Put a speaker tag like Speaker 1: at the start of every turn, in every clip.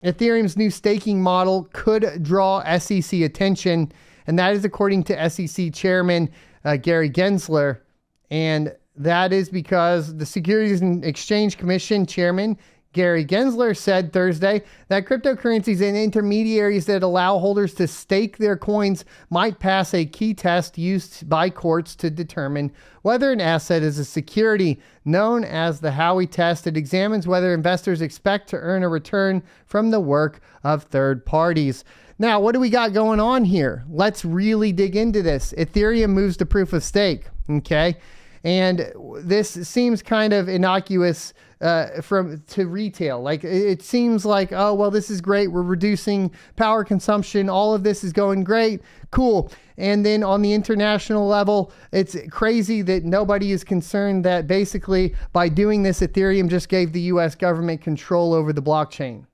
Speaker 1: Ethereum's new staking model could draw SEC attention, and that is according to SEC Chairman Gary Gensler. And that is because the Securities and Exchange Commission Chairman Gary Gensler said Thursday that cryptocurrencies and intermediaries that allow holders to stake their coins might pass a key test used by courts to determine whether an asset is a security, known as the Howey test. It examines whether investors expect to earn a return from the work of third parties. Now, what do we got going on here? Let's really dig into this. Ethereum moves to proof of stake, okay? And this seems kind of innocuous to retail. Like, it seems like, oh, well, this is great. We're reducing power consumption. All of this is going great. Cool. And then on the international level, it's crazy that nobody is concerned that basically by doing this, Ethereum just gave the US government control over the blockchain.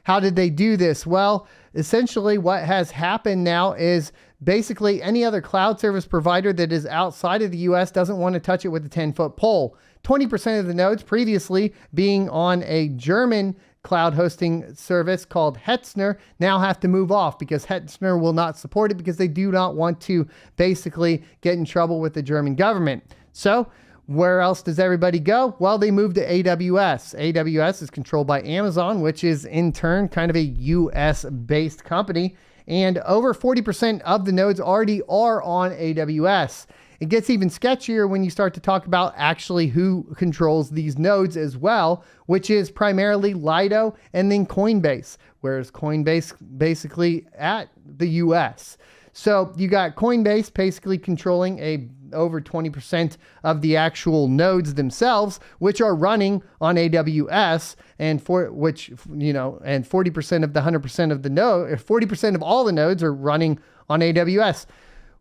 Speaker 1: How did they do this? Well, essentially what has happened now is basically any other cloud service provider that is outside of the US doesn't want to touch it with a 10-foot pole. 20% of the nodes previously being on a German cloud hosting service called Hetzner now have to move off because Hetzner will not support it because they do not want to basically get in trouble with the German government. So where else does everybody go? Well, they moved to AWS. AWS is controlled by Amazon, which is in turn kind of a US-based company. And over 40% of the nodes already are on AWS. It gets even sketchier when you start to talk about actually who controls these nodes as well, which is primarily Lido and then Coinbase, whereas Coinbase basically at the US. So you got Coinbase basically controlling over 20% of the actual nodes themselves, which are running on AWS, and 40% of the 100% of the node, 40% of all the nodes are running on AWS.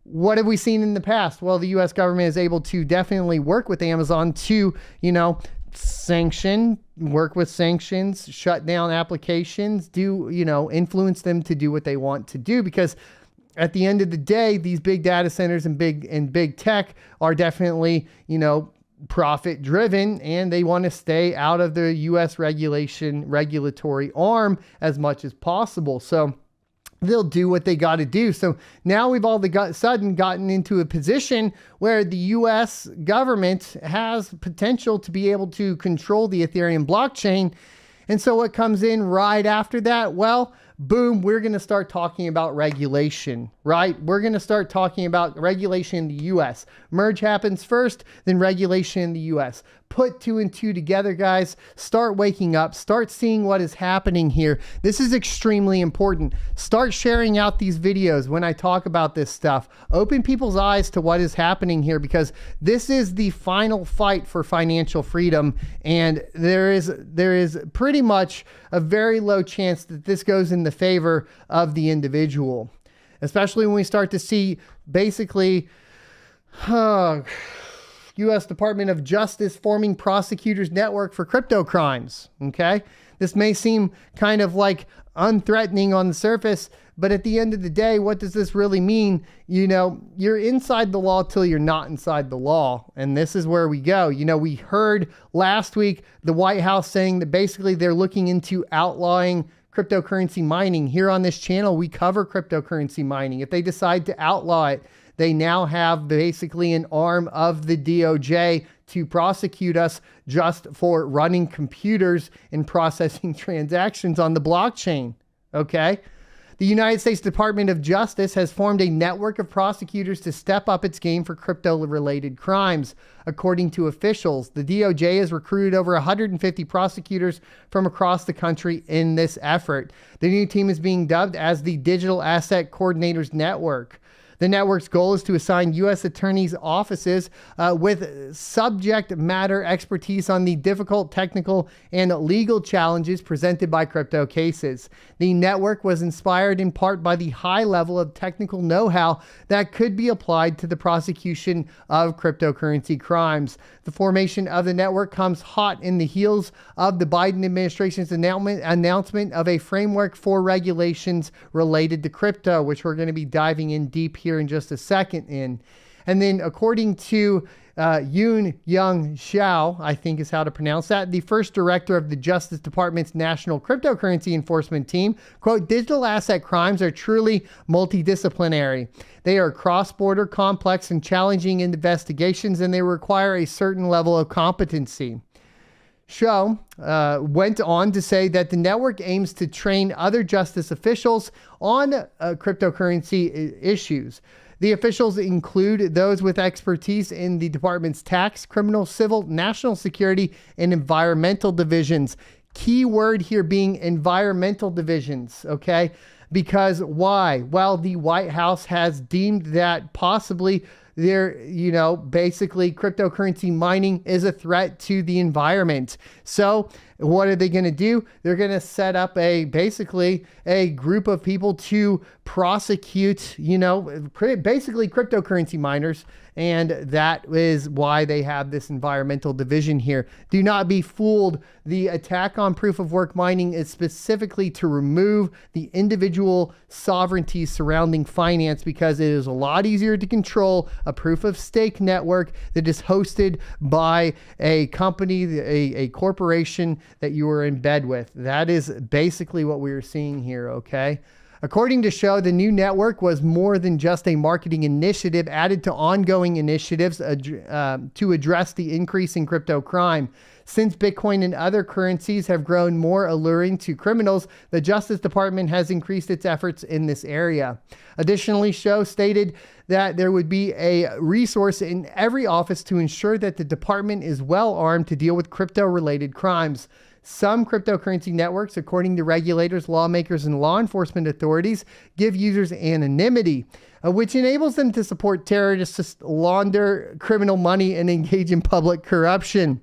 Speaker 1: What have we seen in the past? Well, the US government is able to definitely work with Amazon to, work with sanctions, shut down applications, influence them to do what they want to do, because at the end of the day, these big data centers and big tech are definitely, profit driven, and they want to stay out of the US regulatory arm as much as possible. So they'll do what they got to do. So now we've all of a sudden gotten into a position where the US government has potential to be able to control the Ethereum blockchain. And so what comes in right after that? Well, boom, we're going to start talking about regulation, right? We're going to start talking about regulation in the US. Merge happens first, then regulation in the US. Put 2 and 2 together, guys. Start waking up. Start seeing what is happening here. This is extremely important. Start sharing out these videos when I talk about this stuff. Open people's eyes to what is happening here, because this is the final fight for financial freedom. And there is pretty much a very low chance that this goes in the favor of the individual, especially when we start to see basically U.S. Department of Justice forming prosecutors network for crypto crimes. Okay. This may seem kind of like unthreatening on the surface, but at the end of the day, what does this really mean? You're inside the law till you're not inside the law. And this is where we go. We heard last week the White House saying that basically they're looking into outlawing cryptocurrency mining. Here on this channel, we cover cryptocurrency mining. If they decide to outlaw it, they now have basically an arm of the DOJ to prosecute us just for running computers and processing transactions on the blockchain. Okay. The United States Department of Justice has formed a network of prosecutors to step up its game for crypto-related crimes. According to officials, the DOJ has recruited over 150 prosecutors from across the country in this effort. The new team is being dubbed as the Digital Asset Coordinators Network. The network's goal is to assign U.S. attorneys' offices with subject matter expertise on the difficult technical and legal challenges presented by crypto cases. The network was inspired in part by the high level of technical know-how that could be applied to the prosecution of cryptocurrency crimes. The formation of the network comes hot in the heels of the Biden administration's announcement of a framework for regulations related to crypto, which we're going to be diving in deep here in just a second in. And then according to Yoon Young Shao, I think is how to pronounce that, the first director of the Justice Department's National Cryptocurrency Enforcement Team, quote, digital asset crimes are truly multidisciplinary. They are cross-border, complex, and challenging investigations, and they require a certain level of competency. Shao went on to say that the network aims to train other justice officials on cryptocurrency issues. The officials include those with expertise in the department's tax, criminal, civil, national security, and environmental divisions. Key word here being environmental divisions, okay? Because why? Well, the White House has deemed that possibly basically cryptocurrency mining is a threat to the environment. So what are they going to do? They're going to set up basically a group of people to prosecute, basically cryptocurrency miners. And that is why they have this environmental division here. Do not be fooled. The attack on proof of work mining is specifically to remove the individual sovereignty surrounding finance, because it is a lot easier to control a proof of stake network that is hosted by a company, a corporation that you are in bed with. That is basically what we are seeing here, okay? According to Shao, the new network was more than just a marketing initiative added to ongoing initiatives to address the increase in crypto crime. Since Bitcoin and other currencies have grown more alluring to criminals, the Justice Department has increased its efforts in this area. Additionally, Shao stated that there would be a resource in every office to ensure that the department is well armed to deal with crypto-related crimes. Some cryptocurrency networks, according to regulators, lawmakers, and law enforcement authorities, give users anonymity, which enables them to support terrorists, launder criminal money, and engage in public corruption.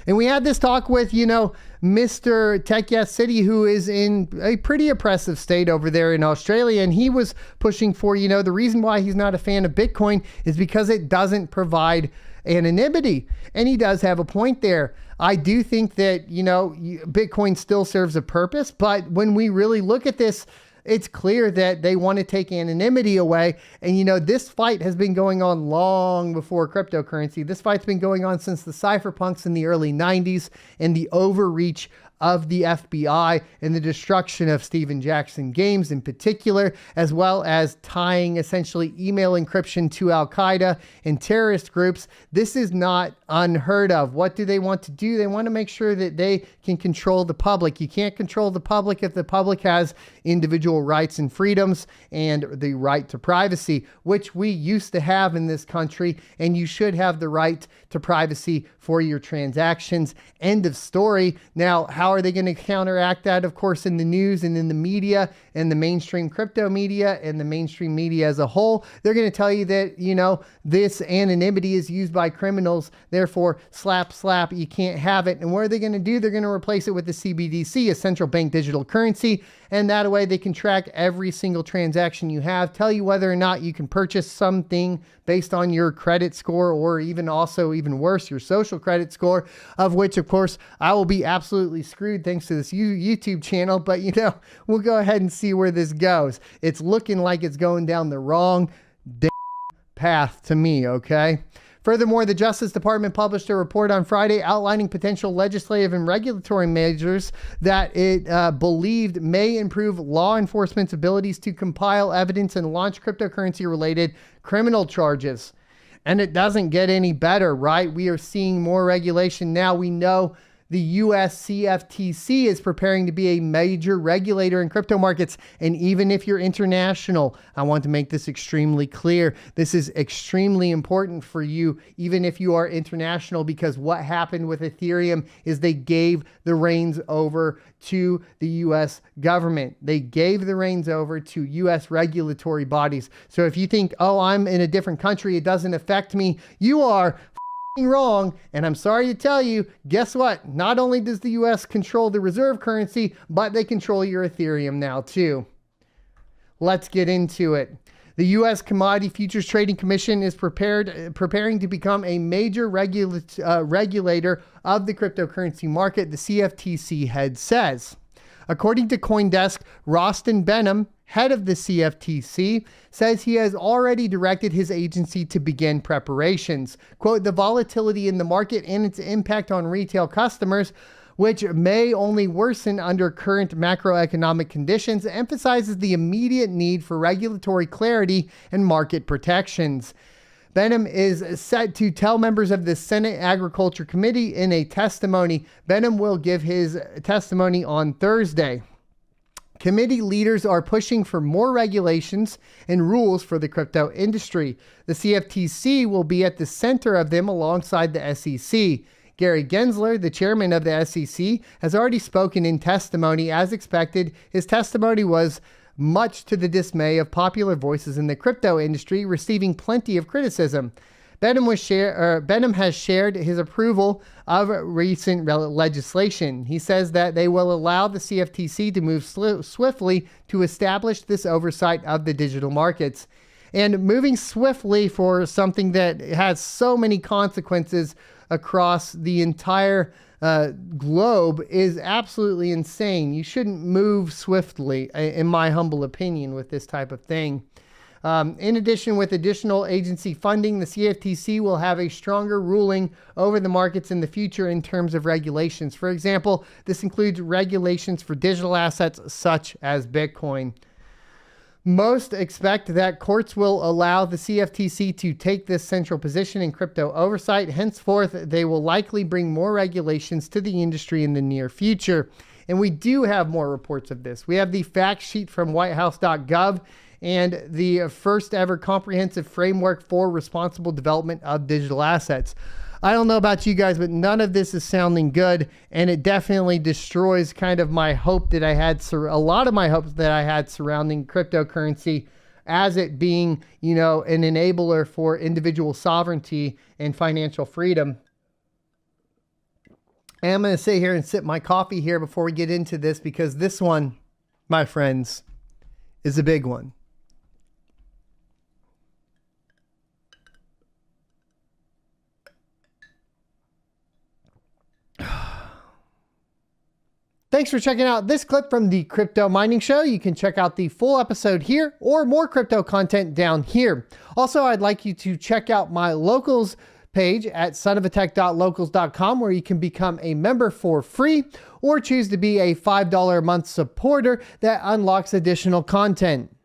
Speaker 1: And we had this talk with, Mr. Tech Yes City, who is in a pretty oppressive state over there in Australia. And he was pushing for, the reason why he's not a fan of Bitcoin is because it doesn't provide anonymity. And he does have a point there. I do think that, Bitcoin still serves a purpose, but when we really look at this, it's clear that they want to take anonymity away. And, this fight has been going on long before cryptocurrency. This fight's been going on since the cypherpunks in the early 90s and the overreach of the FBI and the destruction of Stephen Jackson Games in particular, as well as tying essentially email encryption to Al-Qaeda and terrorist groups. This is not unheard of. What do they want to do? They want to make sure that they can control the public. You can't control the public if the public has individual rights and freedoms and the right to privacy, which we used to have in this country, and you should have the right to privacy for your transactions. End of story. Now, how are they going to counteract that? Of course, in the news and in the media and the mainstream crypto media and the mainstream media as a whole, they're going to tell you that, this anonymity is used by criminals. Therefore, slap, you can't have it. And what are they going to do? They're going to replace it with the CBDC, a central bank digital currency. And that way they can track every single transaction you have, tell you whether or not you can purchase something based on your credit score, or even worse, your social credit score, of which, of course, I will be absolutely screwed thanks to this YouTube channel. But, we'll go ahead and see where this goes. It's looking like it's going down the wrong path to me, okay? Furthermore, the Justice Department published a report on Friday outlining potential legislative and regulatory measures that it believed may improve law enforcement's abilities to compile evidence and launch cryptocurrency-related criminal charges. And it doesn't get any better, right? We are seeing more regulation now. We know the US CFTC is preparing to be a major regulator in crypto markets. And even if you're international, I want to make this extremely clear. This is extremely important for you, even if you are international, because what happened with Ethereum is they gave the reins over to the US government. They gave the reins over to US regulatory bodies. So if you think, oh, I'm in a different country, it doesn't affect me, you are wrong. And I'm sorry to tell you, guess what? Not only does the US control the reserve currency, but they control your Ethereum now too. Let's get into it. The U.S. Commodity Futures Trading Commission is preparing to become a major regulator of the cryptocurrency market, the CFTC head says. According to CoinDesk, Rostin Benham, head of the CFTC, says he has already directed his agency to begin preparations. Quote, the volatility in the market and its impact on retail customers, which may only worsen under current macroeconomic conditions, emphasizes the immediate need for regulatory clarity and market protections. Benham is set to tell members of the Senate Agriculture Committee in a testimony. Benham will give his testimony on Thursday. Committee leaders are pushing for more regulations and rules for the crypto industry. The CFTC will be at the center of them alongside the SEC. Gary Gensler, the chairman of the SEC, has already spoken in testimony. As expected, his testimony was much to the dismay of popular voices in the crypto industry, receiving plenty of criticism. Benham has shared his approval of recent legislation. He says that they will allow the CFTC to move swiftly to establish this oversight of the digital markets. And moving swiftly for something that has so many consequences across the entire globe is absolutely insane. You shouldn't move swiftly, in my humble opinion, with this type of thing. In addition, with additional agency funding, the CFTC will have a stronger ruling over the markets in the future in terms of regulations. For example, this includes regulations for digital assets such as Bitcoin. Most expect that courts will allow the CFTC to take this central position in crypto oversight. Henceforth, they will likely bring more regulations to the industry in the near future. And we do have more reports of this. We have the fact sheet from whitehouse.gov and the first ever comprehensive framework for responsible development of digital assets. I don't know about you guys, but none of this is sounding good, and it definitely destroys kind of my hope that I had, a lot of my hopes that I had surrounding cryptocurrency as it being, you know, an enabler for individual sovereignty and financial freedom. And I'm going to sit here and sip my coffee here before we get into this, because this one, my friends, is a big one. Thanks for checking out this clip from the Crypto Mining Show. You can check out the full episode here or more crypto content down here. Also, I'd like you to check out my locals page at sonofatech.locals.com, where you can become a member for free or choose to be a $5 a month supporter that unlocks additional content.